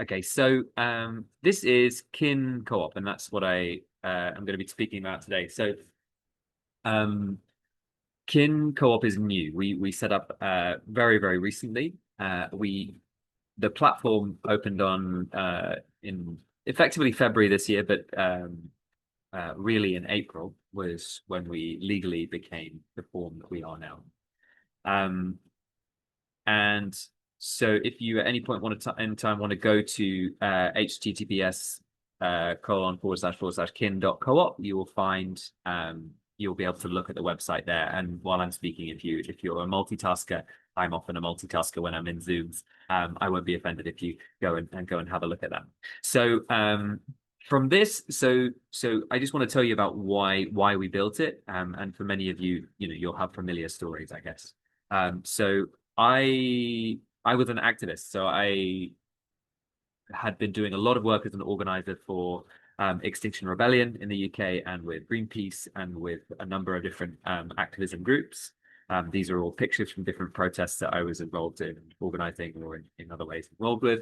Okay, so this is Kin Co-op, and that's what I'm going to be speaking about today. So um, Kin Co-op is new. We set up very recently. The platform opened on in effectively February this year, but really in April was when we legally became the form that we are now. And so if you at any point in time want to go to https ://kin.coop, you will find you'll be able to look at the website there. And while I'm speaking, if you're a multitasker, I'm often a multitasker when I'm in Zooms. I won't be offended if you go and have a look at that. So from this, so I just want to tell you about why we built it. And for many of you, you'll have familiar stories, I guess. So I was an activist, so I had been doing a lot of work as an organizer for Extinction Rebellion in the UK and with Greenpeace and with a number of different activism groups. These are all pictures from different protests that I was involved in organizing or in other ways involved with.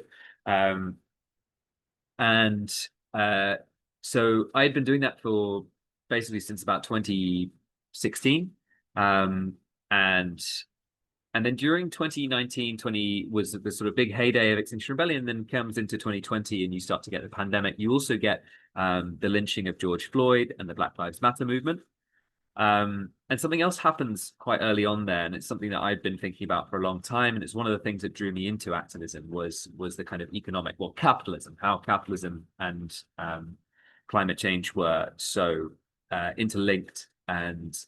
So I had been doing that for basically since about 2016. And then during 2019, 20 was the sort of big heyday of Extinction Rebellion, then comes into 2020 and you start to get the pandemic. You also get the lynching of George Floyd and the Black Lives Matter movement. And something else happens quite early on there, and it's something that I've been thinking about for a long time. And it's one of the things that drew me into activism was the kind of capitalism, how capitalism and climate change were so interlinked. And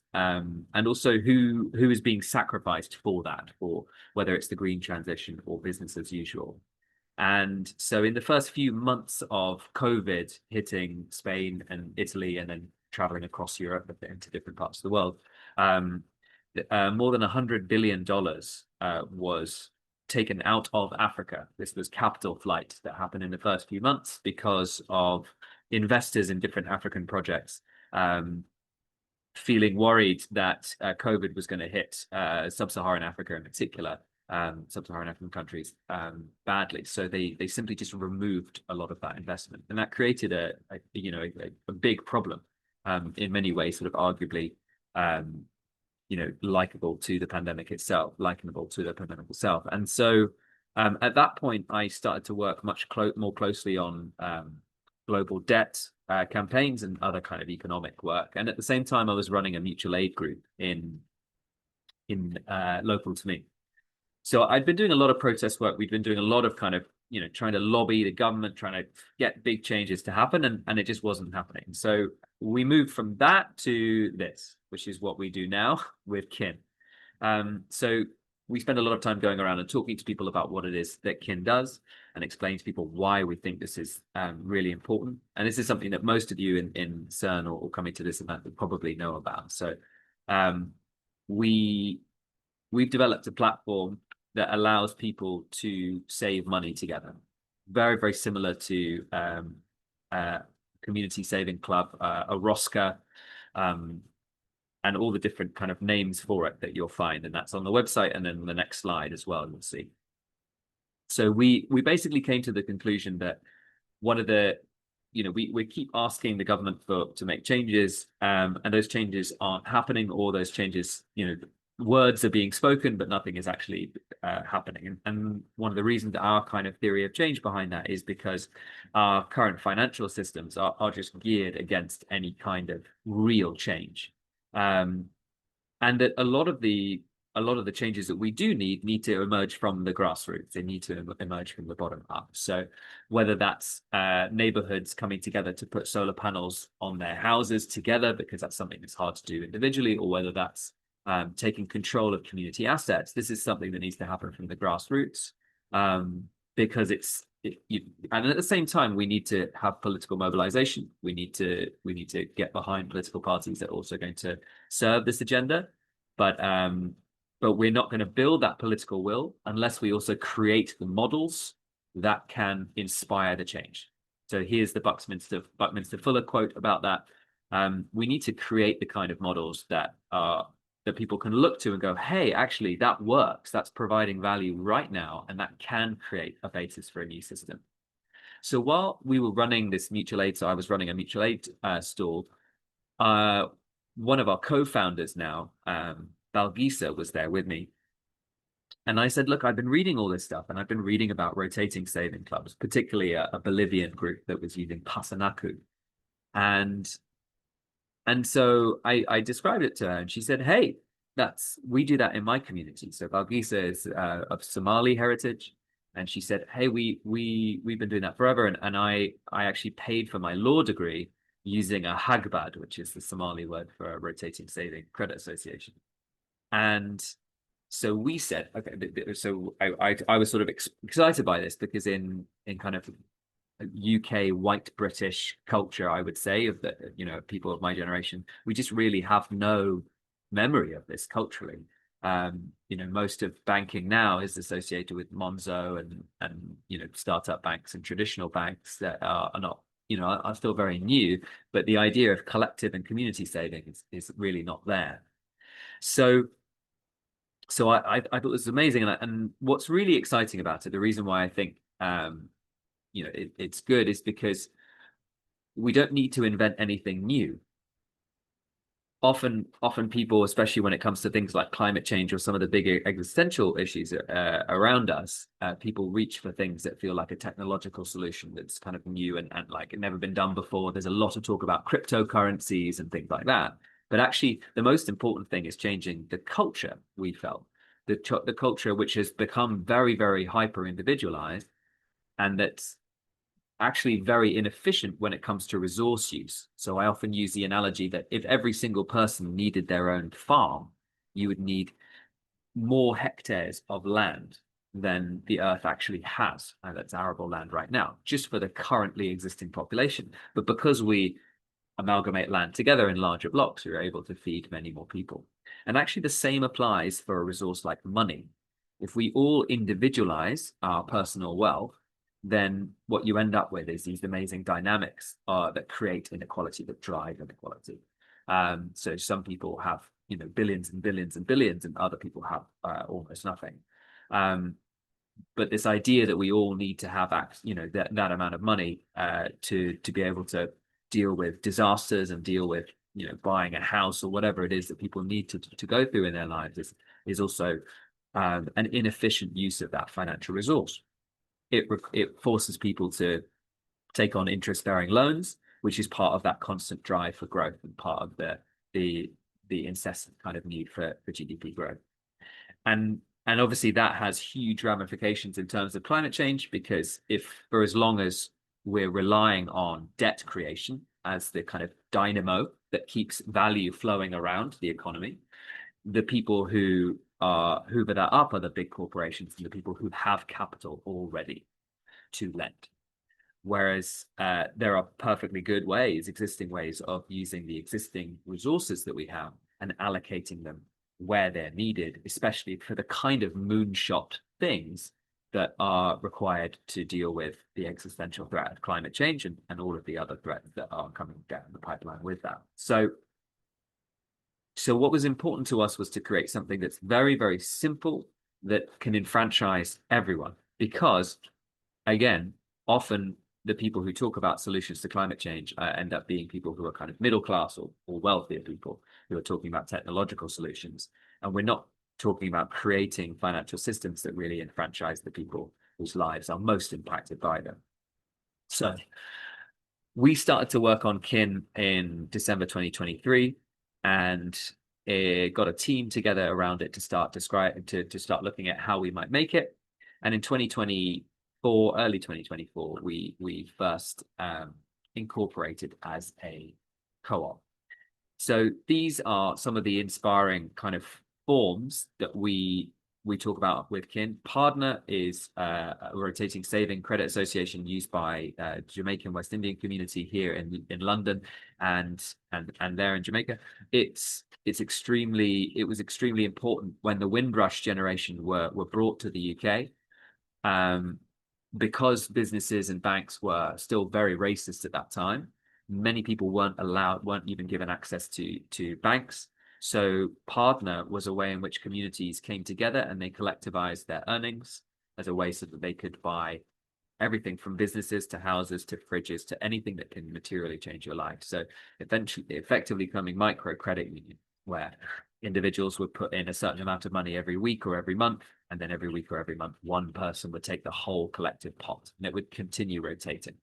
also who is being sacrificed for that, for whether it's the green transition or business as usual. And so in the first few months of COVID hitting Spain and Italy and then traveling across Europe into different parts of the world, more than $100 billion was taken out of Africa. This was capital flight that happened in the first few months because of investors in different African projects feeling worried that COVID was going to hit sub-Saharan Africa in particular, sub-Saharan African countries badly. So they simply just removed a lot of that investment, and that created a big problem in many ways, sort of arguably likenable to the pandemic itself. And so at that point, I started to work much more closely on global debt campaigns and other kind of economic work. And at the same time, I was running a mutual aid group in local to me. So I'd been doing a lot of protest work. We'd been doing a lot of kind of, trying to lobby the government, trying to get big changes to happen, and it just wasn't happening. So we moved from that to this, which is what we do now with Kin. So we spend a lot of time going around and talking to people about what it is that Kin does and explaining to people why we think this is really important. And this is something that most of you in CERN or coming to this event would probably know about. So we've developed a platform that allows people to save money together. Very similar to Community Saving Club, a ROSCA, and all the different kind of names for it that you'll find. And that's on the website. And then the next slide as well, you'll see. So we basically came to the conclusion that one of the, we keep asking the government to make changes, and those changes aren't happening, or those changes, words are being spoken, but nothing is actually happening. And one of the reasons that our kind of theory of change behind that is because our current financial systems are just geared against any kind of real change. And that a lot of the changes that we do need to emerge from the grassroots. They need to emerge from the bottom up. So whether that's neighborhoods coming together to put solar panels on their houses together, because that's something that's hard to do individually, or whether that's taking control of community assets, this is something that needs to happen from the grassroots, because and at the same time, we need to have political mobilization. We need to get behind political parties that are also going to serve this agenda. But we're not going to build that political will unless we also create the models that can inspire the change. So here's the Buckminster Fuller quote about that. We need to create the kind of models that people can look to and go, hey, actually, that works. That's providing value right now, and that can create a basis for a new system. So while we were running this mutual aid, so I was running a mutual aid stall, one of our co-founders now, Balgisa, was there with me. And I said, look, I've been reading all this stuff, and I've been reading about rotating saving clubs, particularly a Bolivian group that was using Pasanaku. And so I described it to her, and she said, hey, we do that in my community. So Balgisa is of Somali heritage. And she said, hey, we've been doing that forever. And I actually paid for my law degree using a hagbad, which is the Somali word for a rotating saving credit association. And so we said, okay, so I was sort of excited by this, because in kind of UK white British culture, I would say, of the, people of my generation, we just really have no memory of this culturally. Most of banking now is associated with Monzo and startup banks and traditional banks that are not, are still very new, but the idea of collective and community saving is really not there. So I thought this was amazing, and what's really exciting about it, the reason why I think it's good, is because we don't need to invent anything new. Often people, especially when it comes to things like climate change or some of the bigger existential issues around us, people reach for things that feel like a technological solution that's kind of new and like never been done before. There's a lot of talk about cryptocurrencies and things like that. But actually, the most important thing is changing the culture, we felt. The culture which has become very, very hyper individualized, and that's actually very inefficient when it comes to resource use. So I often use the analogy that if every single person needed their own farm, you would need more hectares of land than the earth actually has, and that's arable land right now, just for the currently existing population. But because we amalgamate land together in larger blocks, we're able to feed many more people. And actually the same applies for a resource like money. If we all individualize our personal wealth, then what you end up with is these amazing dynamics that create inequality, that drive inequality. So some people have, billions and billions and billions, and other people have almost nothing. But this idea that we all need to have that amount of money to be able to deal with disasters and deal with buying a house or whatever it is that people need to go through in their lives is also an inefficient use of that financial resource. It forces people to take on interest-bearing loans, which is part of that constant drive for growth and part of the incessant kind of need for GDP growth. And obviously that has huge ramifications in terms of climate change, because if for as long as we're relying on debt creation as the kind of dynamo that keeps value flowing around the economy, the people who hoover that up are the big corporations and the people who have capital already to lend. Whereas there are perfectly good ways, existing ways of using the existing resources that we have and allocating them where they're needed, especially for the kind of moonshot things that are required to deal with the existential threat of climate change and all of the other threats that are coming down the pipeline with that. So what was important to us was to create something that's very, very simple, that can enfranchise everyone. Because, again, often the people who talk about solutions to climate change end up being people who are kind of middle class or wealthier people who are talking about technological solutions. And we're not talking about creating financial systems that really enfranchise the people whose lives are most impacted by them. So we started to work on Kin in December 2023, and got a team together around it to start looking at how we might make it. And in 2024, early 2024, we first incorporated as a co-op. So these are some of the inspiring kind of forms that we talk about with Kin. Partner is a rotating saving credit association used by Jamaican West Indian community here in London and there in Jamaica. It was extremely important when the Windrush generation were brought to the UK, because businesses and banks were still very racist at that time. Many people weren't even given access to banks. So Partner was a way in which communities came together and they collectivized their earnings as a way so that they could buy everything from businesses to houses to fridges to anything that can materially change your life. So eventually, effectively becoming microcredit union, where individuals would put in a certain amount of money every week or every month, and then every week or every month, one person would take the whole collective pot, and it would continue rotating.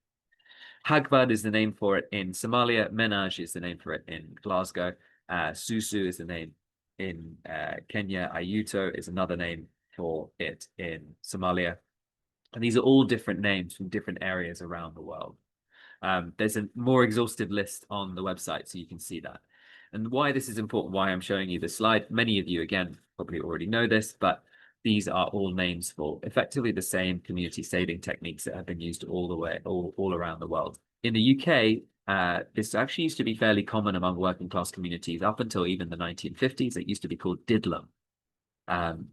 Hagbard is the name for it in Somalia. Menaj is the name for it in Glasgow. Susu is the name in Kenya. Ayuto is another name for it in Somalia. And these are all different names from different areas around the world. There's a more exhaustive list on the website, so you can see that. And why this is important, why I'm showing you this slide, many of you, again, probably already know this, but these are all names for effectively the same community saving techniques that have been used all around the world. In the UK, this actually used to be fairly common among working class communities up until even the 1950s. It used to be called diddlum.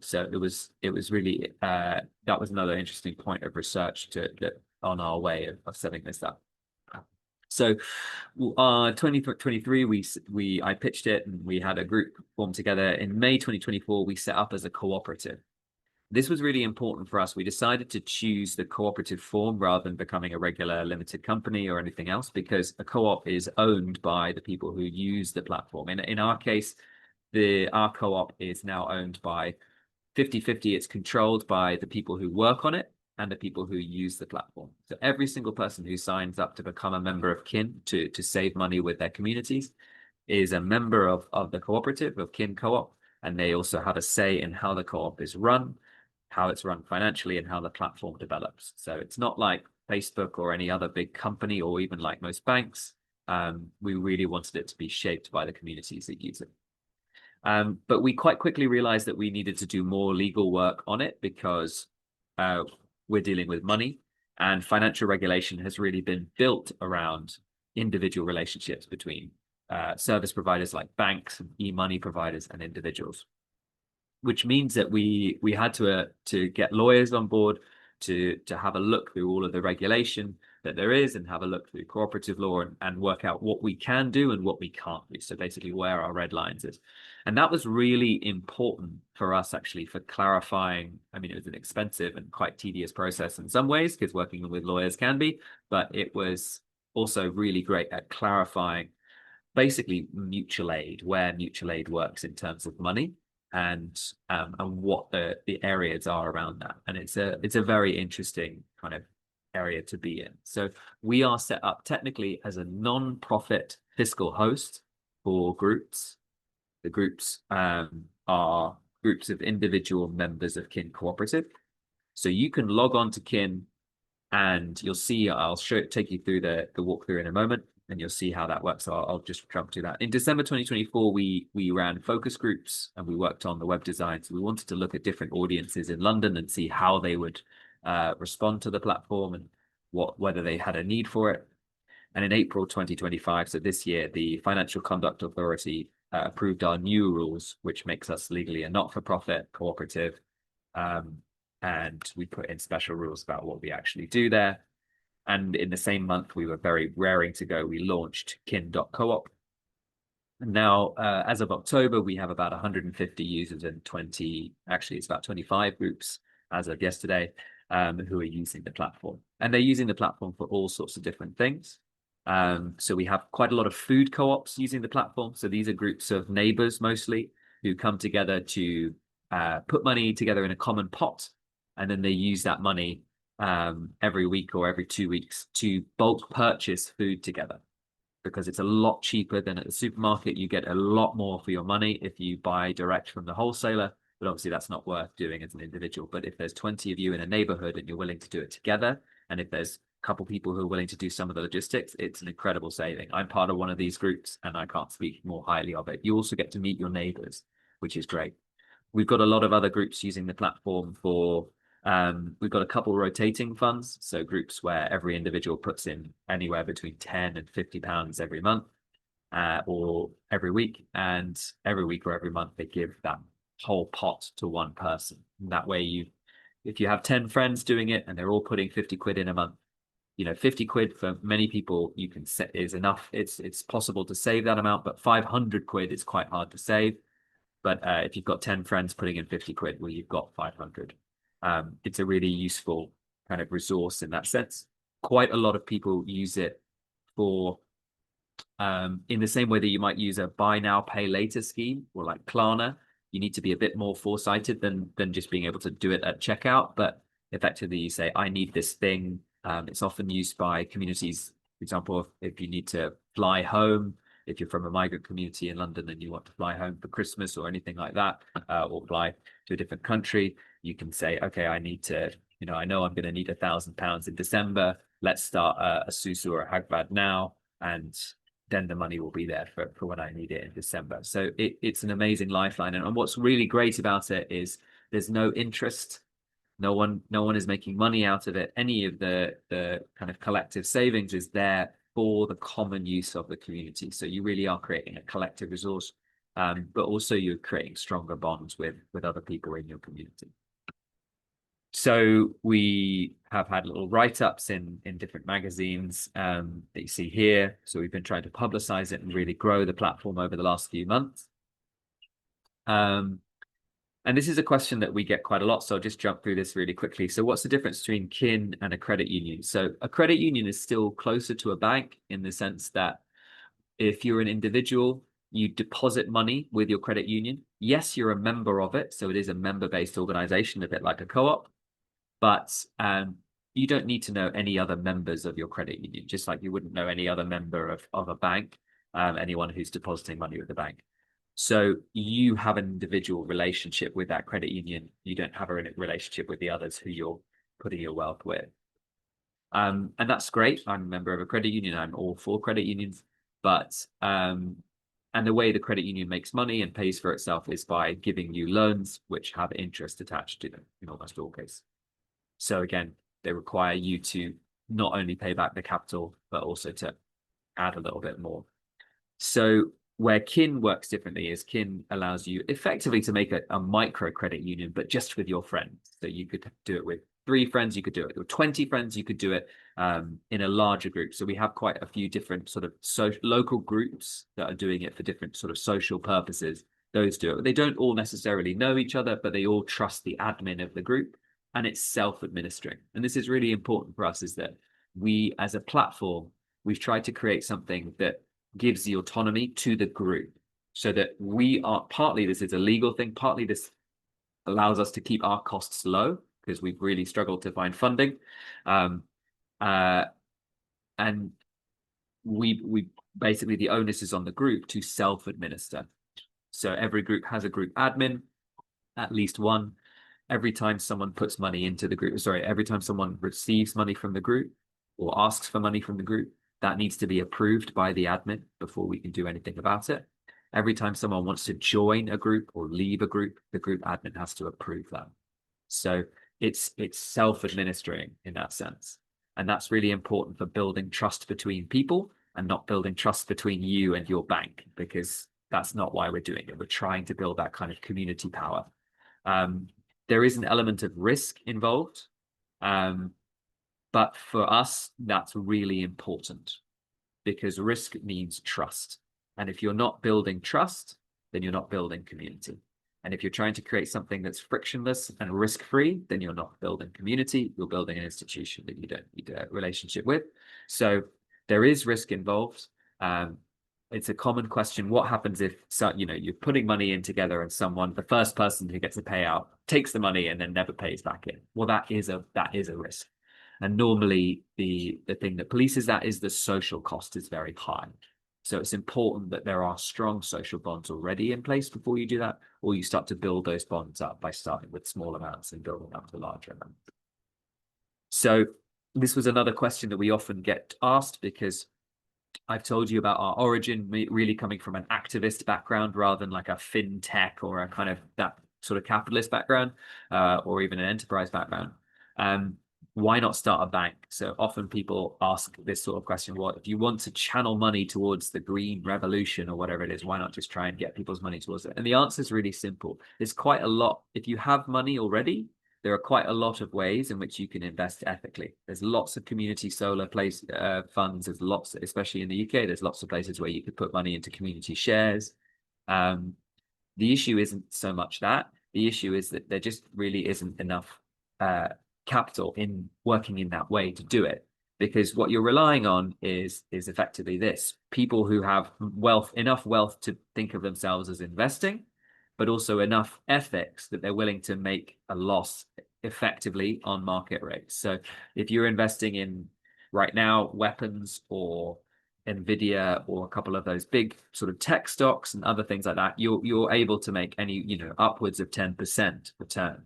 So it was really that was another interesting point of research on our way of setting this up. So 2023 I pitched it, and we had a group formed together. In May 2024 we set up as a cooperative. This was really important for us. We decided to choose the cooperative form rather than becoming a regular limited company or anything else, because a co-op is owned by the people who use the platform. In our case, our co-op is now owned by 50-50. It's controlled by the people who work on it and the people who use the platform. So every single person who signs up to become a member of Kin to save money with their communities is a member of the cooperative of Kin Co-op, and they also have a say in how the co-op is run, how it's run financially, and how the platform develops. So it's not like Facebook or any other big company, or even like most banks. We really wanted it to be shaped by the communities that use it. But we quite quickly realized that we needed to do more legal work on it, because we're dealing with money, and financial regulation has really been built around individual relationships between service providers like banks and e-money providers and individuals, which means that we had to get lawyers on board to have a look through all of the regulation that there is, and have a look through cooperative law, and work out what we can do and what we can't do. So basically where our red lines is. And that was really important for us, actually, for clarifying. I mean, it was an expensive and quite tedious process in some ways, because working with lawyers can be, but it was also really great at clarifying basically mutual aid, where mutual aid works in terms of money, and what the areas are around that. And it's a very interesting kind of area to be in. So we are set up technically as a non-profit fiscal host for groups. The groups are groups of individual members of Kin Cooperative. So you can log on to Kin, and you'll see, I'll take you through the walkthrough in a moment, and you'll see how that works. So I'll just jump to that. In December 2024, we ran focus groups, and we worked on the web design. So we wanted to look at different audiences in London and see how they would respond to the platform, and whether they had a need for it. And in April 2025, so this year, the Financial Conduct Authority approved our new rules, which makes us legally a not-for-profit cooperative. And we put in special rules about what we actually do there. And in the same month, we were very raring to go. We launched kin.coop. And now, as of October, we have about 150 users and it's about 25 groups as of yesterday, who are using the platform. And they're using the platform for all sorts of different things. So we have quite a lot of food co-ops using the platform. So these are groups of neighbors mostly, who come together to put money together in a common pot, and then they use that money every week or every 2 weeks to bulk purchase food together, because it's a lot cheaper than at the supermarket. You get a lot more for your money if you buy direct from the wholesaler, but obviously that's not worth doing as an individual. But if there's 20 of you in a neighborhood and you're willing to do it together, and if there's a couple people who are willing to do some of the logistics, it's an incredible saving. I'm part of one of these groups, and I can't speak more highly of it. You also get to meet your neighbors, which is great. We've got a lot of other groups using the platform for we've got a couple rotating funds, so groups where every individual puts in anywhere between 10 and 50 pounds every month, or every week, and every week or every month they give that whole pot to one person. And that way, if you have 10 friends doing it and they're all putting 50 quid in a month, 50 quid for many people you can set is enough. It's possible to save that amount, but 500 quid is quite hard to save. But if you've got 10 friends putting in 50 quid, well, you've got 500. It's a really useful kind of resource in that sense. Quite a lot of people use it for in the same way that you might use a buy now, pay later scheme, or like Klarna. You need to be a bit more foresighted than just being able to do it at checkout. But effectively, you say, I need this thing. It's often used by communities. For example, if you need to fly home, if you're from a migrant community in London and you want to fly home for Christmas or anything like that, or fly to a different country, you can say, okay, I need to, I know I'm going to need £1,000 in December. Let's start a SUSU or a Hagbad now, and then the money will be there for when I need it in December. So it's an amazing lifeline. And what's really great about it is there's no interest. No one is making money out of it. Any of the kind of collective savings is there for the common use of the community. So you really are creating a collective resource, but also you're creating stronger bonds with other people in your community. So we have had little write-ups in different magazines that you see here. So we've been trying to publicize it and really grow the platform over the last few months. And this is a question that we get quite a lot, so I'll just jump through this really quickly. So what's the difference between Kin and a credit union? So a credit union is still closer to a bank in the sense that if you're an individual, you deposit money with your credit union. Yes, you're a member of it, so it is a member-based organization, a bit like a co-op. But you don't need to know any other members of your credit union, just like you wouldn't know any other member of a bank, anyone who's depositing money with the bank. So you have an individual relationship with that credit union. You don't have a relationship with the others who you're putting your wealth with. And that's great. I'm a member of a credit union. I'm all for credit unions. But and the way the credit union makes money and pays for itself is by giving you loans which have interest attached to them in almost all cases. So again, they require you to not only pay back the capital, but also to add a little bit more. So where Kin works differently is Kin allows you effectively to make a micro credit union, but just with your friends. So you could do it with 3 friends, you could do it with 20 friends, you could do it in a larger group. So we have quite a few different sort of local groups that are doing it for different sort of social purposes. Those do it. They don't all necessarily know each other, but they all trust the admin of the group. And it's self-administering. And this is really important for us, is that we, as a platform, we've tried to create something that gives the autonomy to the group so that we are, partly this is a legal thing, partly this allows us to keep our costs low because we've really struggled to find funding. And we basically, the onus is on the group to self-administer. So every group has a group admin, at least one. Every time someone puts money into the group, every time someone receives money from the group or asks for money from the group, that needs to be approved by the admin before we can do anything about it. Every time someone wants to join a group or leave a group, the group admin has to approve that. So it's self-administering in that sense. And that's really important for building trust between people and not building trust between you and your bank, because that's not why we're doing it. We're trying to build that kind of community power. There is an element of risk involved, but for us, that's really important because risk means trust. And if you're not building trust, then you're not building community. And if you're trying to create something that's frictionless and risk-free, then you're not building community, you're building an institution that you don't need a relationship with. So there is risk involved. It's a common question. What happens if, you're putting money in together and the first person who gets a payout takes the money and then never pays back in? Well, that is a risk. And normally the thing that polices that is the social cost is very high. So it's important that there are strong social bonds already in place before you do that, or you start to build those bonds up by starting with small amounts and building up to larger amounts. So this was another question that we often get asked, because I've told you about our origin, really coming from an activist background rather than like a fintech or a kind of that sort of capitalist background, or even an enterprise background. Why not start a bank? So often people ask this sort of question: what if you want to channel money towards the green revolution or whatever it is, why not just try and get people's money towards it? And the answer is really simple. There's quite a lot. If you have money already, there are quite a lot of ways in which you can invest ethically. There's lots of community solar funds. There's lots, especially in the UK, there's lots of places where you could put money into community shares. The issue isn't so much that. The issue is that there just really isn't enough capital in working in that way to do it. Because what you're relying on is effectively this: people who have enough wealth to think of themselves as investing, but also enough ethics that they're willing to make a loss effectively on market rates. So if you're investing in right now weapons or Nvidia or a couple of those big sort of tech stocks and other things like that, you're able to make upwards of 10% return.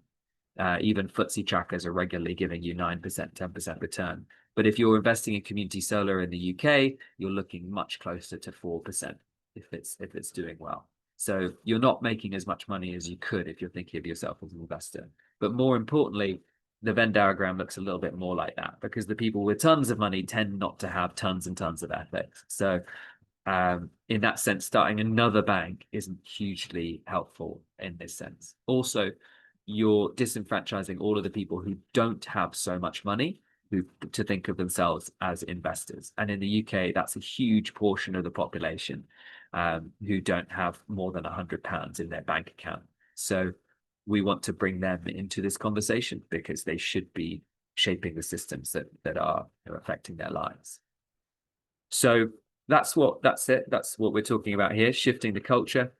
Even FTSE trackers are regularly giving you 9%, 10% return. But if you're investing in community solar in the UK, you're looking much closer to 4% if it's doing well. So you're not making as much money as you could if you're thinking of yourself as an investor. But more importantly, the Venn diagram looks a little bit more like that, because the people with tons of money tend not to have tons and tons of ethics. So in that sense, starting another bank isn't hugely helpful in this sense. Also, you're disenfranchising all of the people who don't have so much money to think of themselves as investors. And in the UK, that's a huge portion of the population who don't have more than £100 in their bank account. So we want to bring them into this conversation, because they should be shaping the systems that are affecting their lives. So that's it. That's what we're talking about here, shifting the culture.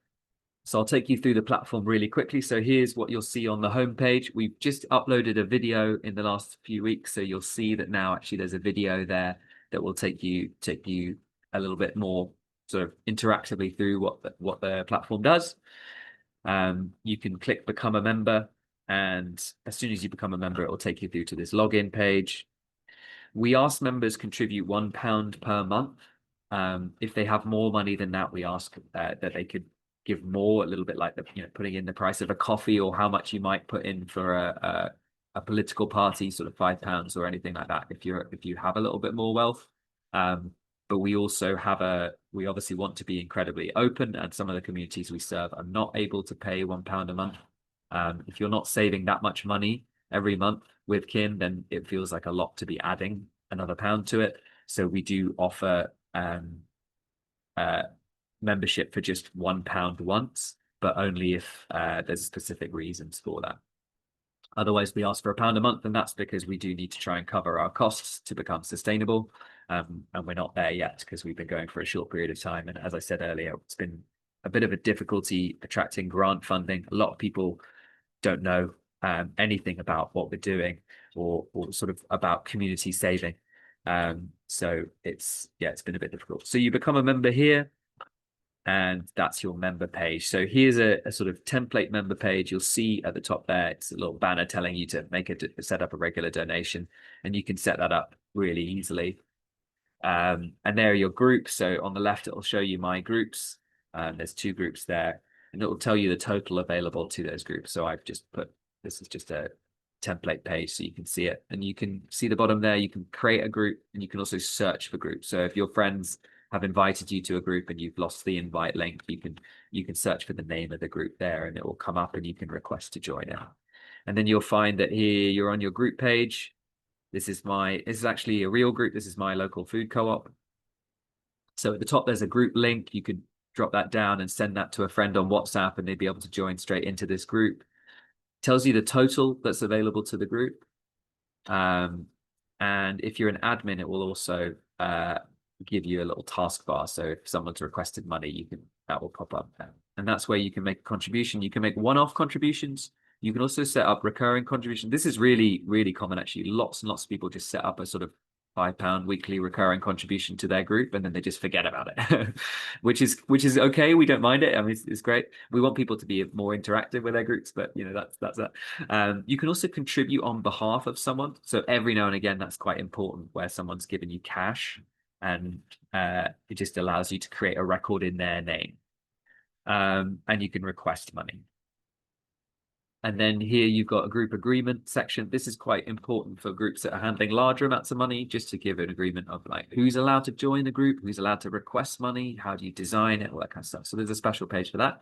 So I'll take you through the platform really quickly. So here's what you'll see on the homepage. We've just uploaded a video in the last few weeks. So you'll see that now actually there's a video there that will take you a little bit more sort of interactively through what the platform does. You can click become a member, and as soon as you become a member, it will take you through to this login page. We ask members contribute £1 per month. If they have more money than that, we ask that they could give more, a little bit like putting in the price of a coffee, or how much you might put in for a political party, sort of £5 or anything like that, if you have a little bit more wealth. But we also we obviously want to be incredibly open, and some of the communities we serve are not able to pay £1 a month. If you're not saving that much money every month with Kin, then it feels like a lot to be adding another pound to it. So we do offer membership for just £1 once, but only if there's specific reasons for that. Otherwise, we ask for £1 a month, and that's because we do need to try and cover our costs to become sustainable. And we're not there yet, because we've been going for a short period of time. And as I said earlier, it's been a bit of a difficulty attracting grant funding. A lot of people don't know anything about what we're doing, or sort of about community saving. So it's been a bit difficult. So you become a member here, and that's your member page. So here's a sort of template member page. You'll see at the top there, it's a little banner telling you to set up a regular donation, and you can set that up really easily. And there are your groups. So on the left, it'll show you my groups. There's 2 groups there, and it will tell you the total available to those groups. So I've just put, this is just a template page so you can see it, and you can see the bottom there. You can create a group, and you can also search for groups. So if your friends have invited you to a group and you've lost the invite link, you can search for the name of the group there, and it will come up, and you can request to join it. And then you'll find that here you're on your group page. This is actually a real group. This is my local food co-op. So at the top, there's a group link. You could drop that down and send that to a friend on WhatsApp, and they'd be able to join straight into this group. Tells you the total that's available to the group. And if you're an admin, it will also give you a little taskbar. So if someone's requested money, that will pop up there. And that's where you can make a contribution. You can make one-off contributions. You can also set up recurring contributions. This is really, really common, actually. Lots and lots of people just set up a sort of £5 weekly recurring contribution to their group, and then they just forget about it, which is okay. We don't mind it. I mean, it's great. We want people to be more interactive with their groups, but that's that. You can also contribute on behalf of someone. So every now and again, that's quite important, where someone's given you cash, and it just allows you to create a record in their name, and you can request money. And then here you've got a group agreement section. This is quite important for groups that are handling larger amounts of money, just to give an agreement of like who's allowed to join the group, who's allowed to request money, how do you design it, all that kind of stuff. So there's a special page for that.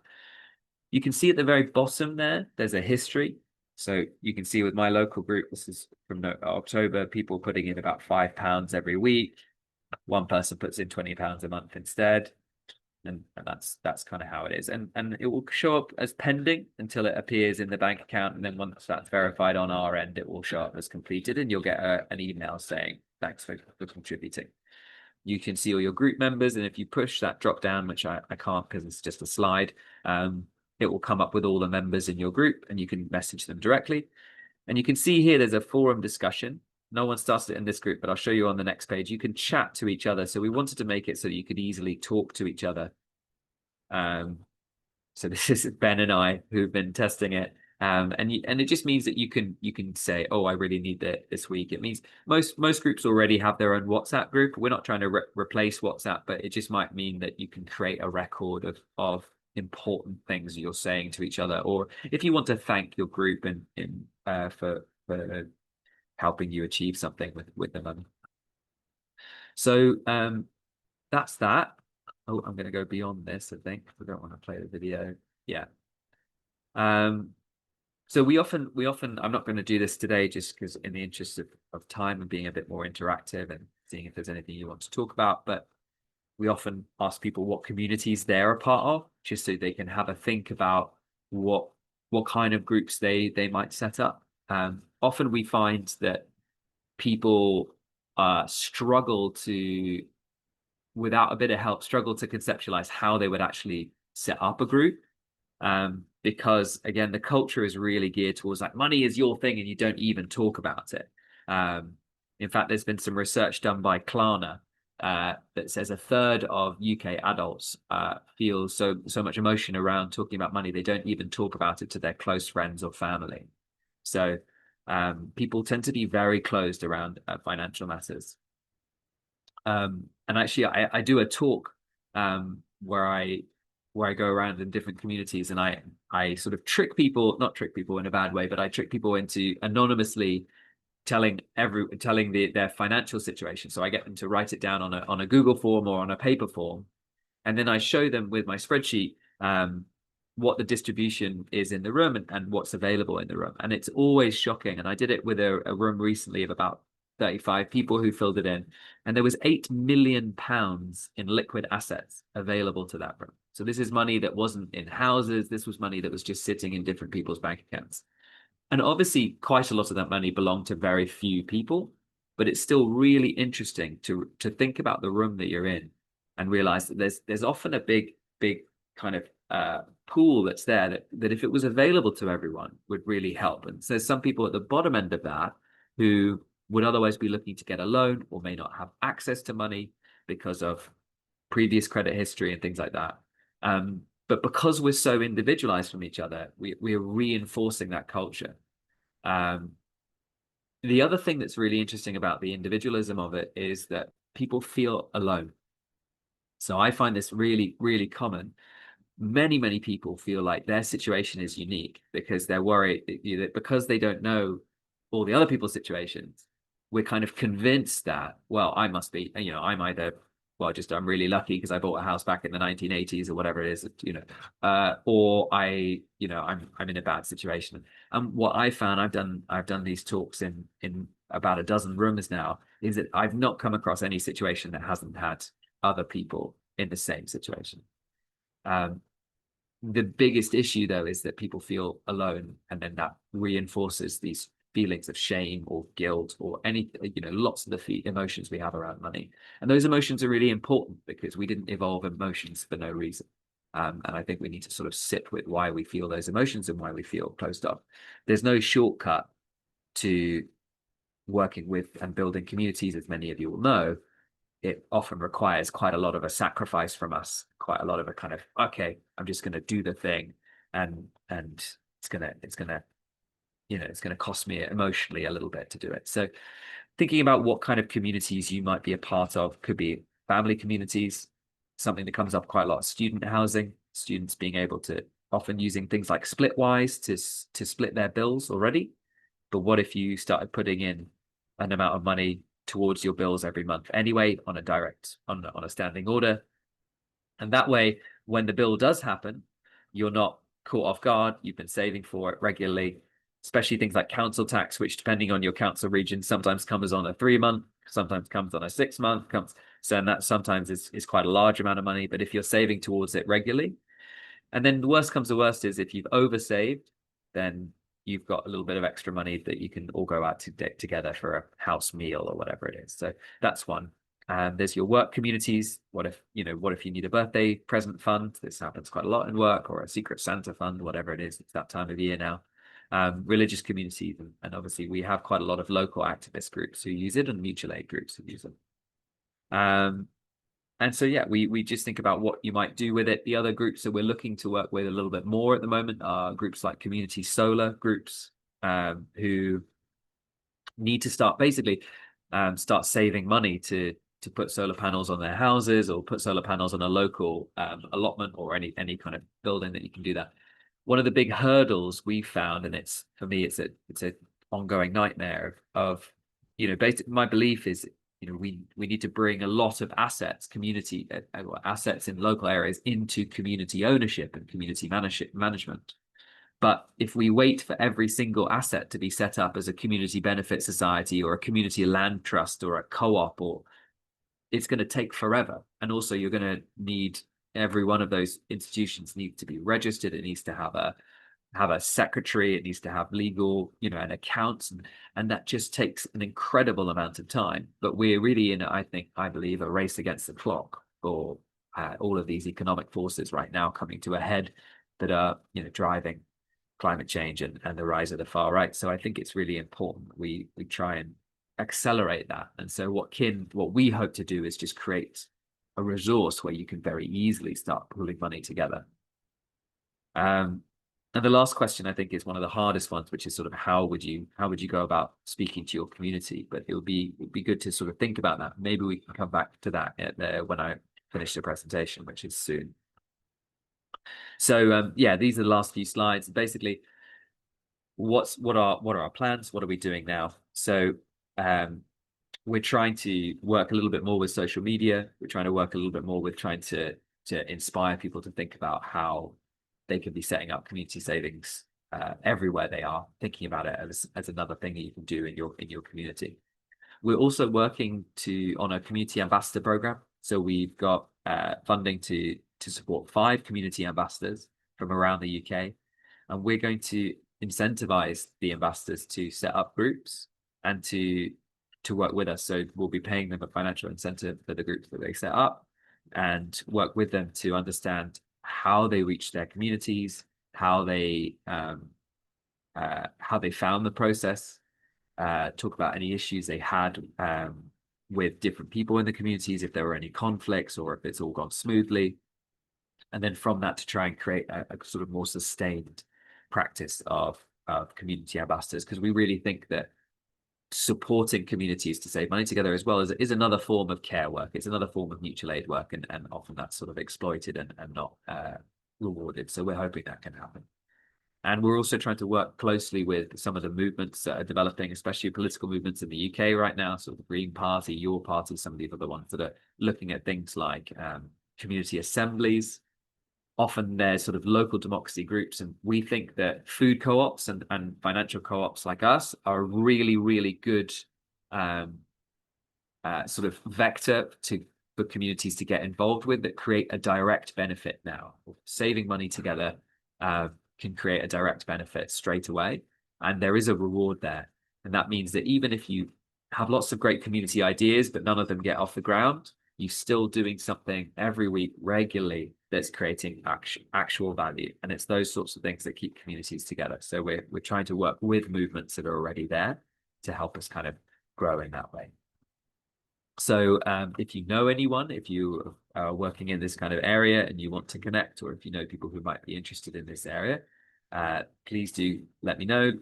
You can see at the very bottom there's a history. So you can see with my local group, this is from October, people putting in about £5 every week. One person puts in £20 a month instead. And that's kind of how it is. And it will show up as pending until it appears in the bank account. And then once that's verified on our end, it will show up as completed, and you'll get an email saying, thanks for contributing. You can see all your group members. And if you push that drop down, which I can't because it's just a slide, it will come up with all the members in your group, and you can message them directly. And you can see here, there's a forum discussion. No one started it in this group, but I'll show you on the next page. You can chat to each other. So we wanted to make it so that you could easily talk to each other. So this is Ben and I who've been testing it. And it just means that you can say, oh, I really need that this week. It means most groups already have their own WhatsApp group. We're not trying to replace WhatsApp, but it just might mean that you can create a record of important things you're saying to each other, or if you want to thank your group for helping you achieve something with the money. So that's that. Oh, I'm going to go beyond this, I think. I don't want to play the video. Yeah. So we often, I'm not going to do this today just because in the interest of time and being a bit more interactive and seeing if there's anything you want to talk about, but we often ask people what communities they're a part of, just so they can have a think about what kind of groups they might set up. Often we find that people struggle to, without a bit of help, struggle to conceptualize how they would actually set up a group. Because again, the culture is really geared towards like money is your thing and you don't even talk about it. In fact, there's been some research done by Klarna that says a third of UK adults feel so much emotion around talking about money, they don't even talk about it to their close friends or family. So people tend to be very closed around financial matters. And actually, I do a talk where I go around in different communities, and I sort of trick people, not trick people in a bad way, but I trick people into anonymously telling their financial situation. So I get them to write it down on a Google form or on a paper form, and then I show them with my spreadsheet what the distribution is in the room and what's available in the room. And it's always shocking. And I did it with a room recently of about 35 people who filled it in, and there was £8 million in liquid assets available to that room. So this is money that wasn't in houses. This was money that was just sitting in different people's bank accounts. And obviously quite a lot of that money belonged to very few people, but it's still really interesting to think about the room that you're in and realize that there's often a big kind of pool that's there that if it was available to everyone would really help. And so some people at the bottom end of that who would otherwise be looking to get a loan or may not have access to money because of previous credit history and things like that. But because we're so individualized from each other, we're reinforcing that culture. The other thing that's really interesting about the individualism of it is that people feel alone. So I find this really, really common. Many people feel like their situation is unique because they're worried that because they don't know all the other people's situations, we're kind of convinced that, well, I must be, I'm either, well, just I'm really lucky because I bought a house back in the 1980s or whatever it is, or I'm in a bad situation. And what I found, I've done these talks in about a dozen rooms now, is that I've not come across any situation that hasn't had other people in the same situation. The biggest issue though is that people feel alone, and then that reinforces these feelings of shame or guilt or any, lots of the emotions we have around money. And those emotions are really important because we didn't evolve emotions for no reason. And I think we need to sort of sit with why we feel those emotions and why we feel closed off. There's no shortcut to working with and building communities, as many of you will know. It often requires quite a lot of a sacrifice from us, quite a lot of a kind of, okay, I'm just going to do the thing, and it's going to cost me emotionally a little bit to do it. So thinking about what kind of communities you might be a part of could be family communities, something that comes up quite a lot, student housing, students being able to often using things like Splitwise to split their bills already. But what if you started putting in an amount of money towards your bills every month anyway on a standing order? And that way, when the bill does happen, you're not caught off guard. You've been saving for it regularly, especially things like council tax, which depending on your council region, sometimes comes on a 3-month, sometimes comes on a 6-month, So and that sometimes is quite a large amount of money, but if you're saving towards it regularly, and then the worst comes to worst is if you've oversaved, then you've got a little bit of extra money that you can all go out to together for a house meal or whatever it is. So that's one. There's your work communities. What if you need a birthday present fund? This happens quite a lot in work, or a secret Santa fund, whatever it is. It's that time of year now. Religious communities, and obviously we have quite a lot of local activist groups who use it, and mutual aid groups who use them. And so, yeah, we just think about what you might do with it. The other groups that we're looking to work with a little bit more at the moment are groups like community solar groups, who need to start basically start saving money to put solar panels on their houses, or put solar panels on a local allotment, or any kind of building that you can do that. One of the big hurdles we found, and it's for me, it's a ongoing nightmare of basically my belief is we need to bring a lot of community assets in local areas into community ownership and community management. But if we wait for every single asset to be set up as a community benefit society, or a community land trust, or a co-op, or it's going to take forever. And also you're going to need, every one of those institutions needs to be registered. It needs to have a secretary, it needs to have legal, and accounts, and that just takes an incredible amount of time. But we're really in, I believe, a race against the clock for all of these economic forces right now coming to a head that are, driving climate change and the rise of the far right. So I think it's really important we try and accelerate that. And so what we hope to do is just create a resource where you can very easily start pooling money together. And the last question, I think, is one of the hardest ones, which is sort of how would you go about speaking to your community? But it would be good to sort of think about that. Maybe we can come back to that when I finish the presentation, which is soon. So yeah, these are the last few slides. Basically, what are our plans? What are we doing now? So we're trying to work a little bit more with social media. We're trying to work a little bit more with trying to inspire people to think about how they can be setting up community savings everywhere they are, thinking about it as another thing that you can do in your community. We're also working on a community ambassador program. So we've got funding to support 5 community ambassadors from around the UK, and we're going to incentivize the ambassadors to set up groups and to work with us. So we'll be paying them a financial incentive for the groups that they set up, and work with them to understand how they reach their communities, how they found the process, talk about any issues they had with different people in the communities, if there were any conflicts, or if it's all gone smoothly. And then from that, to try and create a sort of more sustained practice of community ambassadors, because we really think that supporting communities to save money together as well is another form of care work. It's another form of mutual aid work, and often that's sort of exploited and not rewarded. So we're hoping that can happen. And we're also trying to work closely with some of the movements that are developing, especially political movements in the UK right now. So the Green Party, your party, some of the other ones that are looking at things like community assemblies. Often they're sort of local democracy groups, and we think that food co-ops and financial co-ops like us are a really, really good sort of vector for communities to get involved with, that create a direct benefit now. Saving money together can create a direct benefit straight away, and there is a reward there. And that means that even if you have lots of great community ideas, but none of them get off the ground, you're still doing something every week regularly that's creating actual value. And it's those sorts of things that keep communities together. So we're trying to work with movements that are already there to help us kind of grow in that way. So if you know anyone, if you are working in this kind of area and you want to connect, or if you know people who might be interested in this area, please do let me know,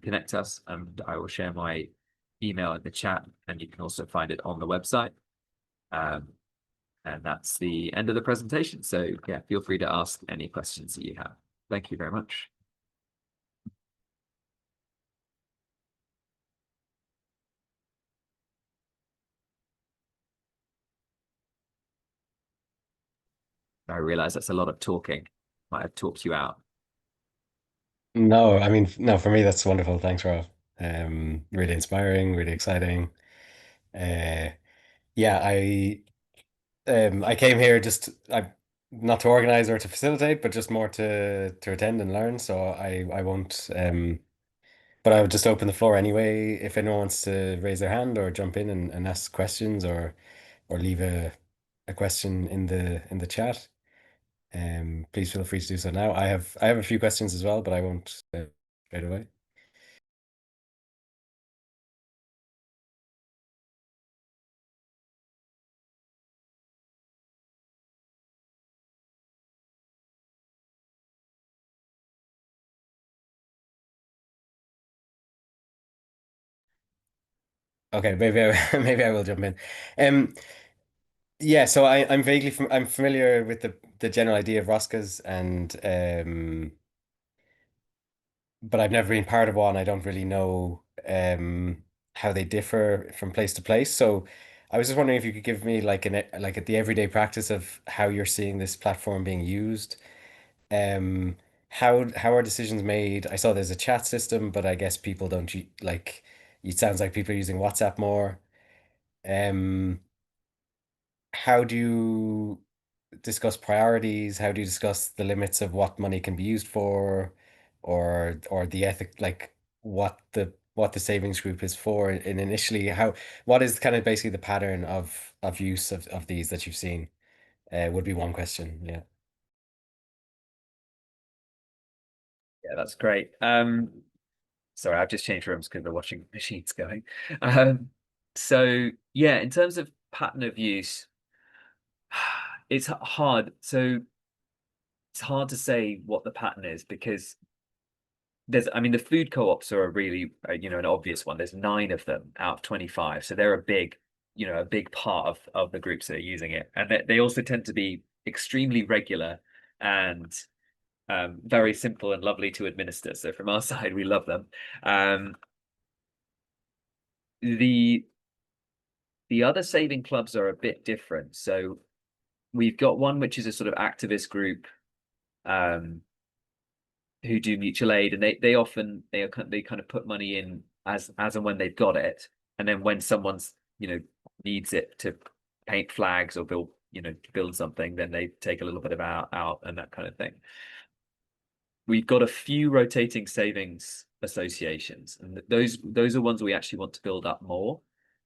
connect us, and I will share my email in the chat, and you can also find it on the website. And that's the end of the presentation. So yeah, feel free to ask any questions that you have. Thank you very much. I realize that's a lot of talking. Might have talked you out. No, I mean, no, for me, that's wonderful. Thanks, Rob. Really inspiring, really exciting. Uh, yeah, I came here just not to organize or to facilitate, but just more to attend and learn. So I won't but I would just open the floor anyway if anyone wants to raise their hand or jump in and ask questions or leave a question in the chat. Please feel free to do so now. I have a few questions as well, but I won't straight away. Okay, maybe I will jump in. Um, yeah, so I'm familiar with the general idea of ROSCAs and but I've never been part of one. I don't really know how they differ from place to place. So I was just wondering if you could give me like at the everyday practice of how you're seeing this platform being used. Um, how are decisions made? I saw there's a chat system, but I guess people don't like. It sounds like people are using WhatsApp more. Um, how do you discuss priorities? How do you discuss the limits of what money can be used for, or the ethic, like what the savings group is for? And initially, how what is kind of basically the pattern of use of these that you've seen? Would be one question. Yeah. Yeah, that's great. Sorry, I've just changed rooms because the washing machine's going. So yeah, in terms of pattern of use, it's hard. So it's hard to say what the pattern is because I mean, the food co-ops are a really, an obvious one. There's 9 of them out of 25, so they're a big, a big part of the groups that are using it, and they also tend to be extremely regular and very simple and lovely to administer. So from our side, we love them. Um, the the other saving clubs are a bit different. So we've got one which is a sort of activist group um, who do mutual aid, and they kind of put money in as and when they've got it, and then when someone's needs it to paint flags or build something, then they take a little bit of out and that kind of thing. We've got a few rotating savings associations, and those are ones we actually want to build up more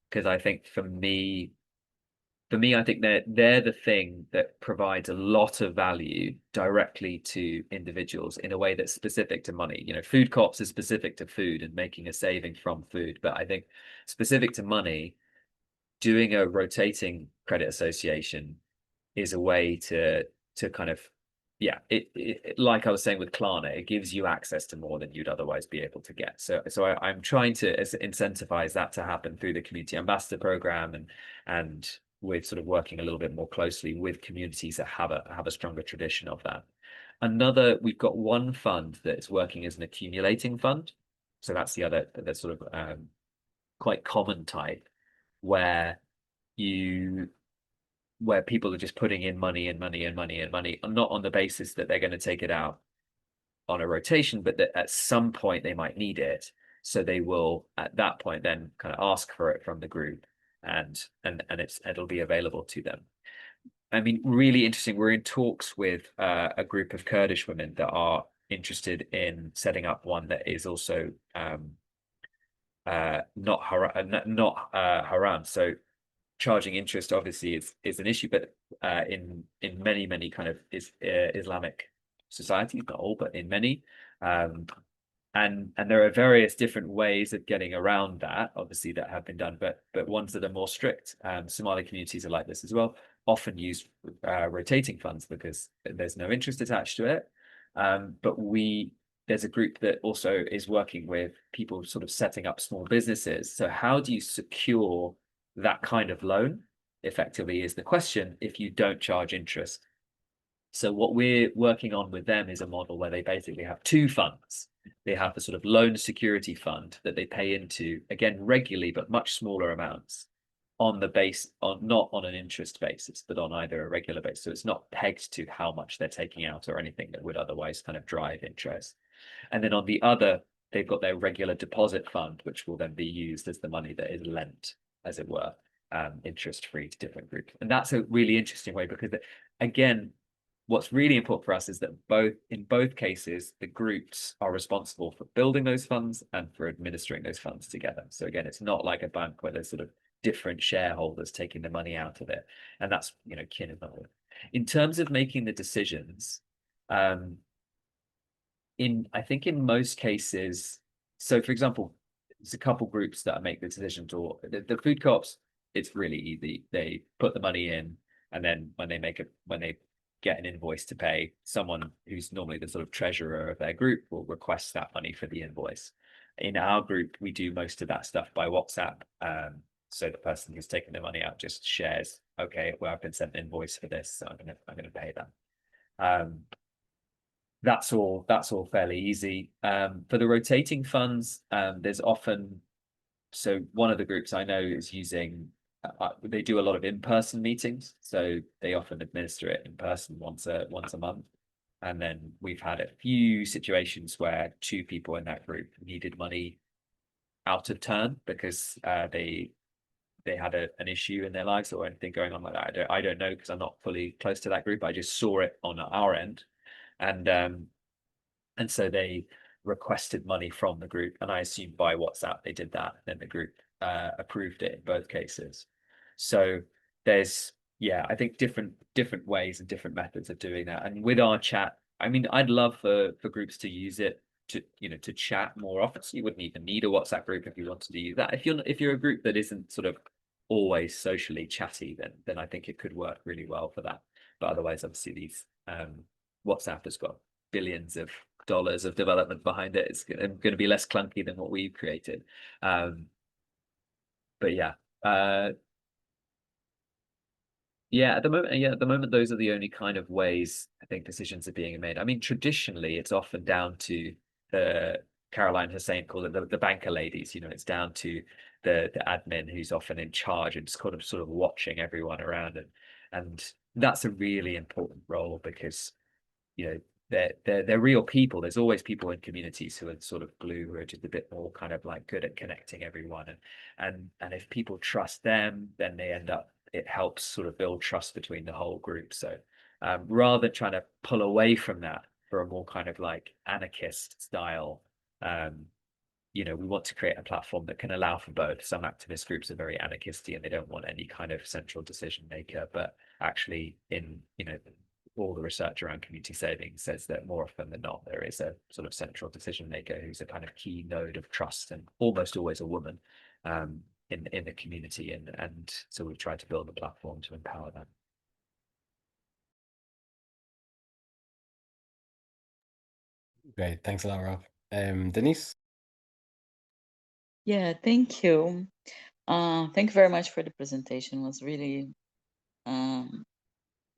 because I think for me, I think they're the thing that provides a lot of value directly to individuals in a way that's specific to money. Food co-ops is specific to food and making a saving from food, but I think specific to money, doing a rotating credit association is a way to kind of yeah like I was saying with Klarna, it gives you access to more than you'd otherwise be able to get. So I'm trying to incentivize that to happen through the community ambassador program, and we're sort of working a little bit more closely with communities that have a stronger tradition of that. We've got one fund that is working as an accumulating fund, so that's the sort of quite common type where you where people are just putting in money and money and money and money, not on the basis that they're going to take it out on a rotation, but that at some point they might need it. So they will at that point then kind of ask for it from the group, and it'll be available to them. I mean, really interesting. We're in talks with a group of Kurdish women that are interested in setting up one that is also not haram. So charging interest obviously is an issue, but in many kind of Islamic societies, not all, but in many, um, and there are various different ways of getting around that, obviously, that have been done, but ones that are more strict. Somali communities are like this as well. Often use rotating funds because there's no interest attached to it. But there's a group that also is working with people sort of setting up small businesses. So how do you secure that kind of loan effectively is the question if you don't charge interest. So what we're working on with them is a model where they basically have 2 funds. They have the sort of loan security fund that they pay into, again, regularly, but much smaller amounts not on an interest basis, but on either a regular basis. So it's not pegged to how much they're taking out or anything that would otherwise kind of drive interest. And then on the other, they've got their regular deposit fund, which will then be used as the money that is lent, as it were. interest-free to different groups. And that's a really interesting way, because again, what's really important for us is that in both cases, the groups are responsible for building those funds and for administering those funds together. So again, it's not like a bank where there's sort of different shareholders taking the money out of it. And that's, Kin and other. In terms of making the decisions, I think in most cases, so for example, there's a couple groups that make the decisions, or the food co-ops, it's really easy. They put the money in, and then when they get an invoice to pay, someone who's normally the sort of treasurer of their group will request that money for the invoice. In our group, we do most of that stuff by WhatsApp. So the person who's taking the money out just shares, okay, well, I've been sent an invoice for this, so I'm gonna pay that. That's all fairly easy. For the rotating funds, there's often, so one of the groups I know is using, they do a lot of in-person meetings, so they often administer it in person once a month. And then we've had a few situations where two people in that group needed money out of turn because they had an issue in their lives or anything going on like that. I don't know, because I'm not fully close to that group. I just saw it on our end, and so they requested money from the group, and I assume by WhatsApp they did that, and then the group approved it in both cases. So there's, yeah, I think different ways and different methods of doing that. And with our chat, I mean, I'd love for groups to use it to chat more often. So you wouldn't even need a WhatsApp group if you wanted to use that. If you're a group that isn't sort of always socially chatty, then I think it could work really well for that. But otherwise, obviously, these WhatsApp has got billions of dollars of development behind it. It's going to be less clunky than what we've created. But yeah. At the moment, those are the only kind of ways I think decisions are being made. I mean, traditionally, it's often down to Caroline Hussein called it the banker ladies. It's down to the admin who's often in charge and sort of watching everyone around, and that's a really important role, because they're real people. There's always people in communities who are sort of glue, who are just a bit more kind of like good at connecting everyone, and if people trust them, then it helps sort of build trust between the whole group. So rather than trying to pull away from that for a more kind of like anarchist style, we want to create a platform that can allow for both. Some activist groups are very anarchisty and they don't want any kind of central decision maker, but actually all the research around community savings says that more often than not, there is a sort of central decision maker who's a kind of key node of trust, and almost always a woman in the community. And so we've tried to build a platform to empower that. Great, thanks a lot, Rob. Denise? Yeah, thank you. Thank you very much for the presentation. It was really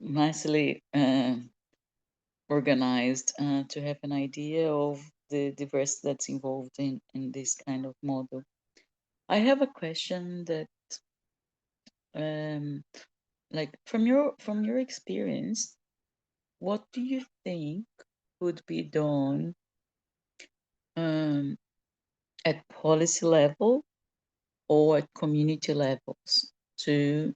nicely organized to have an idea of the diversity that's involved in this kind of model. I have a question that, like from your experience, what do you think would be done at policy level or at community levels to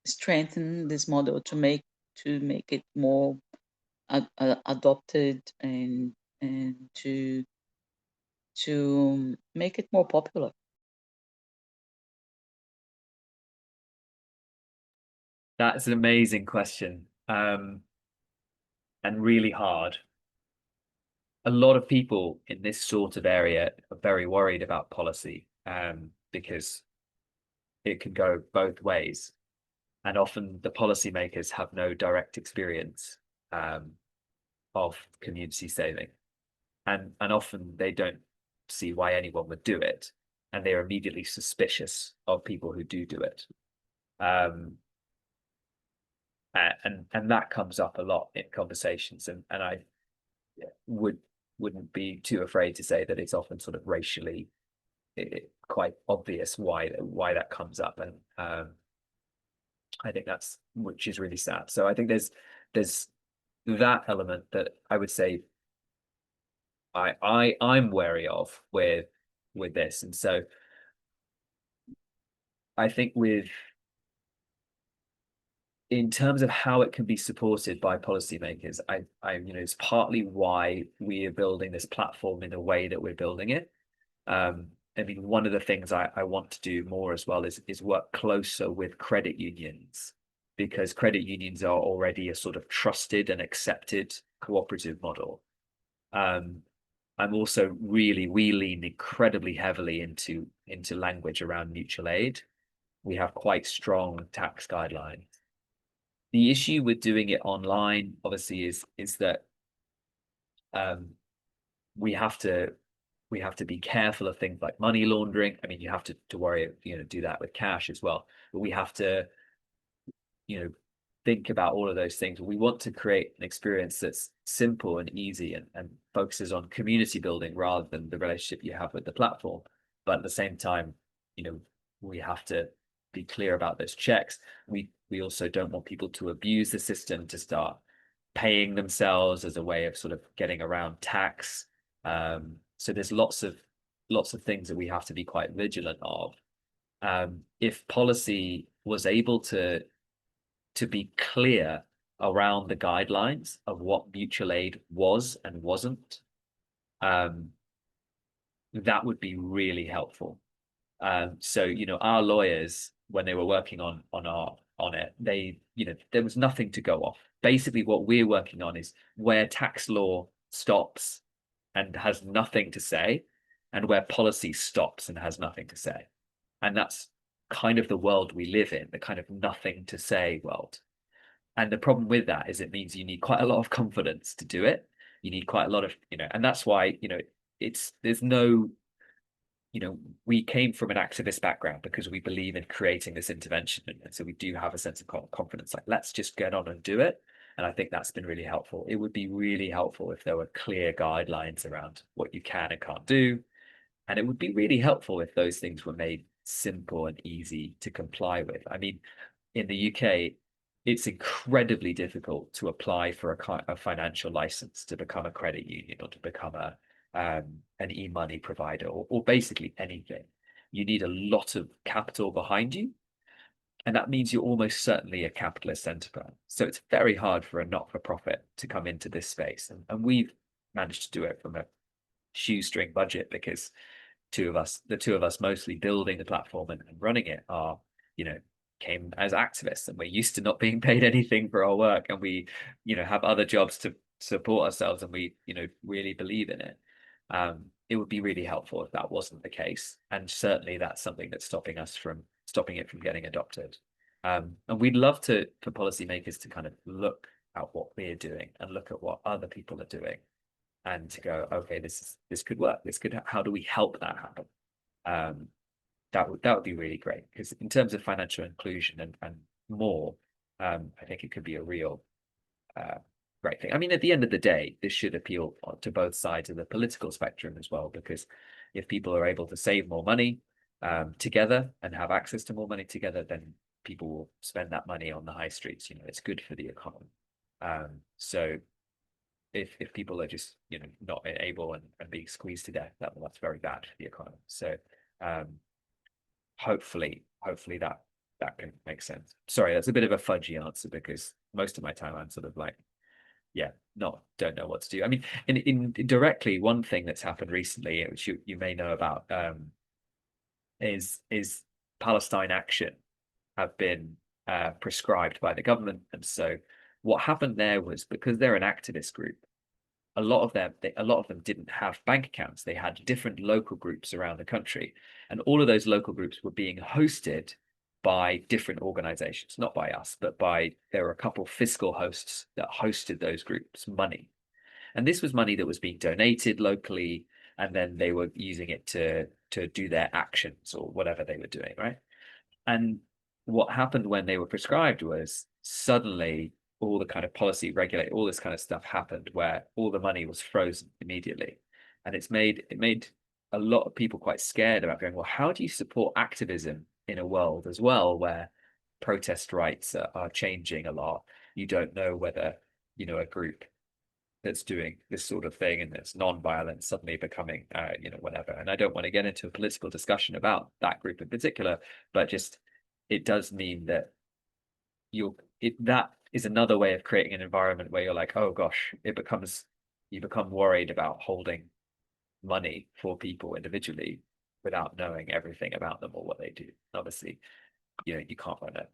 strengthen this model, to make it more adopted and to make it more popular? That's an amazing question, and really hard. A lot of people in this sort of area are very worried about policy, because it can go both ways, and often the policymakers have no direct experience of community saving, and often they don't see why anyone would do it, and they're immediately suspicious of people who do it. And that comes up a lot in conversations, and I wouldn't be too afraid to say that it's often sort of racially quite obvious why that comes up, and I think that's, which is really sad. So I think there's that element that I would say I'm wary of with this, and so I think in terms of how it can be supported by policymakers, it's partly why we are building this platform in the way that we're building it. I mean, one of the things I want to do more as well is work closer with credit unions, because credit unions are already a sort of trusted and accepted cooperative model. I'm also we lean incredibly heavily into language around mutual aid. We have quite strong tax guidelines. The issue with doing it online, obviously, is that we have to be careful of things like money laundering. I mean, you have to worry, do that with cash as well. But we have to, think about all of those things. We want to create an experience that's simple and easy and focuses on community building rather than the relationship you have with the platform. But at the same time, we have to be clear about those checks. We also don't want people to abuse the system, to start paying themselves as a way of sort of getting around tax. So there's lots of things that we have to be quite vigilant of. If policy was able to be clear around the guidelines of what mutual aid was and wasn't, that would be really helpful. So our lawyers, when they were working on it, they there was nothing to go off. Basically, what we're working on is where tax law stops and has nothing to say, and where policy stops and has nothing to say. And that's kind of the world we live in, the kind of nothing to say world. And the problem with that is it means you need quite a lot of confidence to do it. You need quite a lot of, and that's why, there's no, we came from an activist background because we believe in creating this intervention. And so we do have a sense of confidence, like, let's just get on and do it. And I think that's been really helpful. It would be really helpful if there were clear guidelines around what you can and can't do. And it would be really helpful if those things were made simple and easy to comply with. I mean, in the UK, it's incredibly difficult to apply for a financial license to become a credit union or to become an e-money provider or basically anything. You need a lot of capital behind you. And that means you're almost certainly a capitalist enterprise. So it's very hard for a not-for-profit to come into this space. And we've managed to do it from a shoestring budget because the two of us mostly building the platform and running it are, came as activists, and we're used to not being paid anything for our work. And we, have other jobs to support ourselves, and we, really believe in it. It would be really helpful if that wasn't the case. And certainly that's something that's stopping it from getting adopted. And we'd love for policymakers to kind of look at what we're doing and look at what other people are doing and to go, okay, this could work. How do we help that happen? That would be really great, because in terms of financial inclusion and more, I think it could be a real great thing. I mean, at the end of the day, this should appeal to both sides of the political spectrum as well, because if people are able to save more money together and have access to more money together, then people will spend that money on the high streets. It's good for the economy. So if people are just not able and being squeezed to death, that's very bad for the economy. So hopefully that can make sense. Sorry, that's a bit of a fudgy answer, because most of my time I'm sort of like, don't know what to do. I mean, in directly, one thing that's happened recently, which you may know about, is Palestine Action have been prescribed by the government. And so what happened there was, because they're an activist group, a lot of them didn't have bank accounts. They had different local groups around the country, and all of those local groups were being hosted by different organizations, not by us, but there were a couple fiscal hosts that hosted those groups' money. And this was money that was being donated locally, and then they were using it to do their actions or whatever they were doing, right? And what happened when they were prescribed was suddenly all the kind of policy regulate, all this kind of stuff happened where all the money was frozen immediately. And it made a lot of people quite scared about going, well, how do you support activism in a world as well where protest rights are changing a lot? You don't know whether, a group that's doing this sort of thing and that's non-violent suddenly becoming, whatever. And I don't want to get into a political discussion about that group in particular, but just it does mean that that is another way of creating an environment where you're like, oh gosh, you become worried about holding money for people individually without knowing everything about them or what they do. Obviously, you can't run an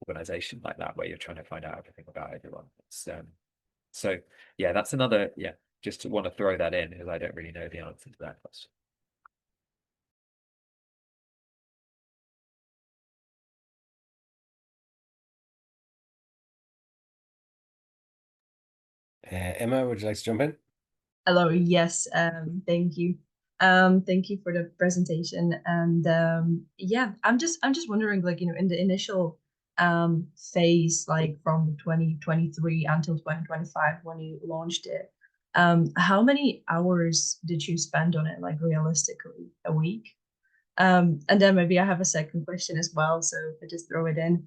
organization like that where you're trying to find out everything about everyone. So yeah, that's another, just to want to throw that in because I don't really know the answer to that question. Emma, would you like to jump in? Hello, yes, thank you. Thank you for the presentation. And yeah, I'm just wondering, like, in the initial phase, like from 2023 until 2025 when you launched it, how many hours did you spend on it, like realistically, a week? And then maybe I have a second question as well, so I just throw it in.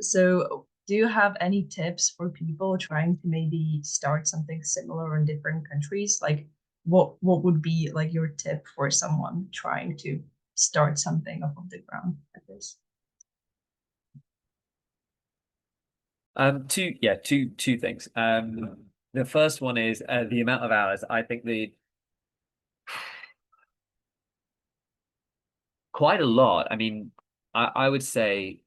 So do you have any tips for people trying to maybe start something similar in different countries? Like what would be like your tip for someone trying to start something off of the ground like this? Two things. The first one is the amount of hours. I think quite a lot. I mean, I would say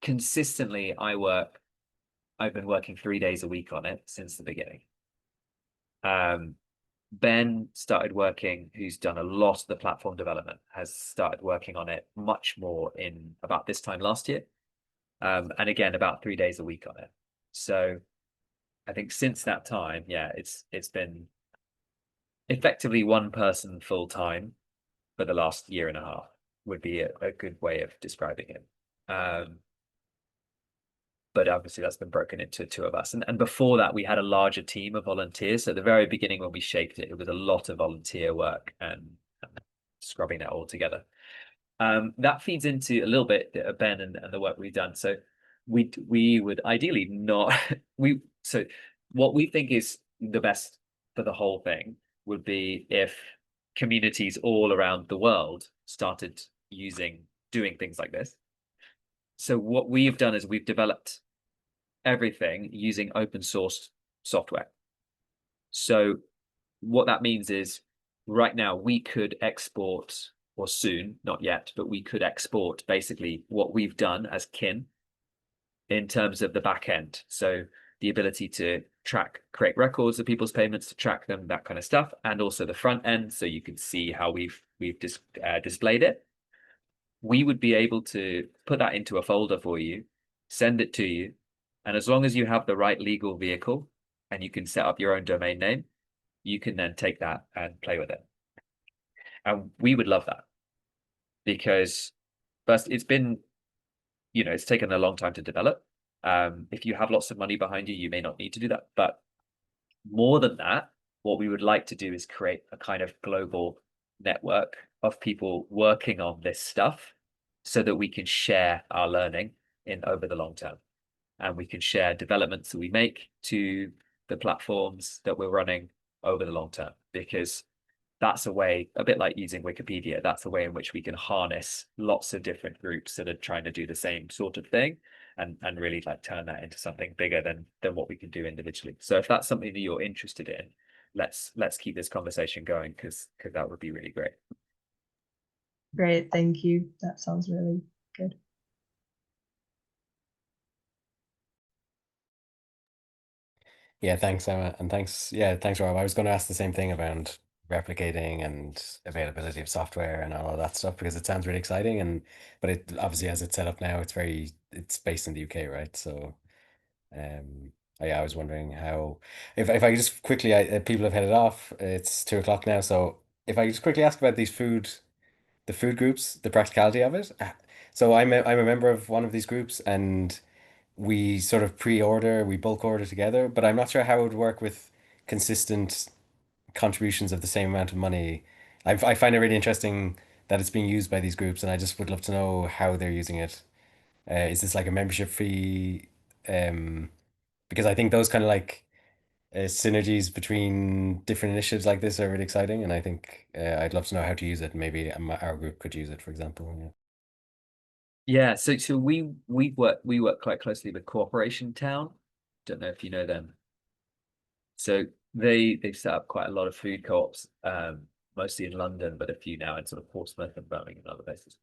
consistently I've been working 3 days a week on it since the beginning. Ben started working, who's done a lot of the platform development, has started working on it much more in about this time last year. And again, about 3 days a week on it. So I think since that time, it's been effectively one person full time for the last year and a half would be a good way of describing it. But obviously that's been broken into two of us. And before that, we had a larger team of volunteers. So at the very beginning, when we shaped it, it was a lot of volunteer work and scrubbing that all together. That feeds into a little bit of Ben and the work we've done. So we would ideally not so what we think is the best for the whole thing would be if communities all around the world started doing things like this. So what we've done is we've developed everything using open source software. So what that means is right now we could export, or soon, not yet, but we could export basically what we've done as Kin in terms of the back end. So the ability to create records of people's payments, to track them, that kind of stuff, and also the front end, so you can see how we've displayed it. We would be able to put that into a folder for you, send it to you, and as long as you have the right legal vehicle and you can set up your own domain name, you can then take that and play with it. And we would love that because first, it's taken a long time to develop. If you have lots of money behind you, you may not need to do that. But more than that, what we would like to do is create a kind of global network of people working on this stuff so that we can share our learning over the long term. And we can share developments that we make to the platforms that we're running over the long term, because that's a way, a bit like using Wikipedia, that's a way in which we can harness lots of different groups that are trying to do the same sort of thing and really like turn that into something bigger than what we can do individually. So if that's something that you're interested in, let's keep this conversation going because that would be really great. Great, thank you. That sounds really good. Yeah, thanks, Emma, and thanks, Rob. I was going to ask the same thing about replicating and availability of software and all of that stuff because it sounds really exciting. But it obviously, as it's set up now, it's based in the UK, right? So, I was wondering how, if I could just quickly, people have headed off. It's 2 o'clock now, so if I could just quickly ask about the food groups, the practicality of it. So I'm a member of one of these groups, and we sort of we bulk order together, but I'm not sure how it would work with consistent contributions of the same amount of money. I find it really interesting that it's being used by these groups, and I just would love to know how they're using it. Is this like a membership fee? Because I think those kind of like synergies between different initiatives like this are really exciting, and I think I'd love to know how to use it. Maybe our group could use it, for example. Yeah. Yeah, so we work quite closely with Corporation Town. Don't know if you know them. So they've set up quite a lot of food co-ops, mostly in London, but a few now in sort of Portsmouth and Birmingham and other places.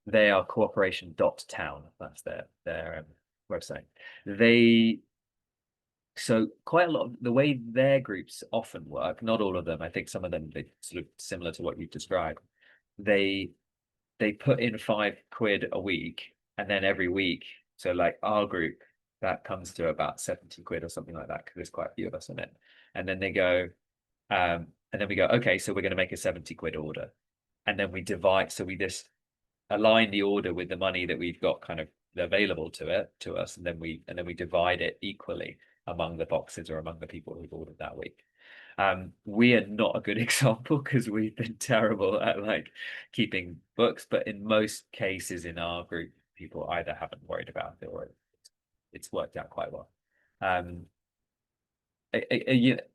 They are cooperation.town. That's their website. So quite a lot of the way their groups often work, not all of them, I think some of them they sort of similar to what you've described. They put in £5 a week, and then every week, so like our group, that comes to about 70 quid or something like that, because there's quite a few of us in it. And then they go, and then we go, okay, so we're going to make a 70 quid order. And then we divide, so we just align the order with the money that we've got kind of available to us, and then we divide it equally among the boxes or among the people who've ordered that week. We are not a good example because we've been terrible at like keeping books, but in most cases in our group, people either haven't worried about it or it's worked out quite well.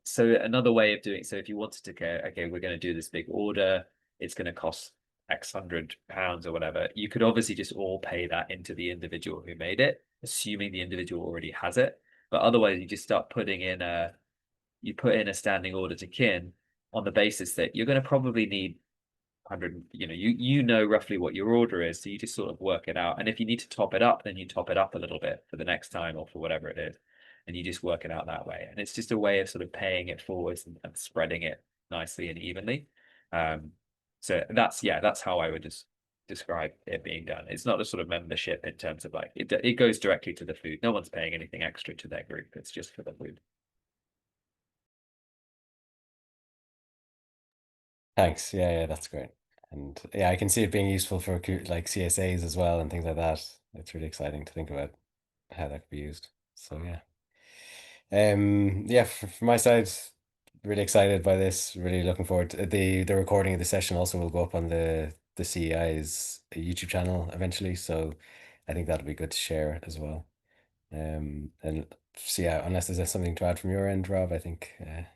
So another way of doing, so if you wanted to go, okay, we're going to do this big order, it's going to cost X £100 or whatever, you could obviously just all pay that into the individual who made it, assuming the individual already has it. But otherwise, you just start putting in you put in a standing order to Kin on the basis that you're going to probably need 100, you know roughly what your order is, so you just sort of work it out. And if you need to top it up, then you top it up a little bit for the next time or for whatever it is, and you just work it out that way. And it's just a way of sort of paying it forwards and spreading it nicely and evenly. So that's how I would just describe it being done. It's not a sort of membership in terms of like it goes directly to the food. No one's paying anything extra to their group. It's just for the food. Thanks. Yeah, that's great. And yeah, I can see it being useful for like CSAs as well and things like that. It's really exciting to think about how that could be used. So yeah. Yeah, from my side, really excited by this. Really looking forward to the recording of the session. Also will go up on the CEI's YouTube channel eventually. So I think that'll be good to share as well. And so yeah, unless there's something to add from your end, Rob, I think yeah.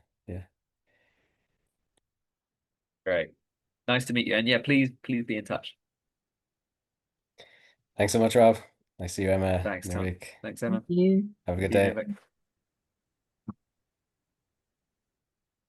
Great. Nice to meet you. And yeah, please be in touch. Thanks so much, Rob. Nice to see you, Emma. Thanks, Tom. Nick. Thanks, Emma. Thank you. Have a good See you, day. Nick.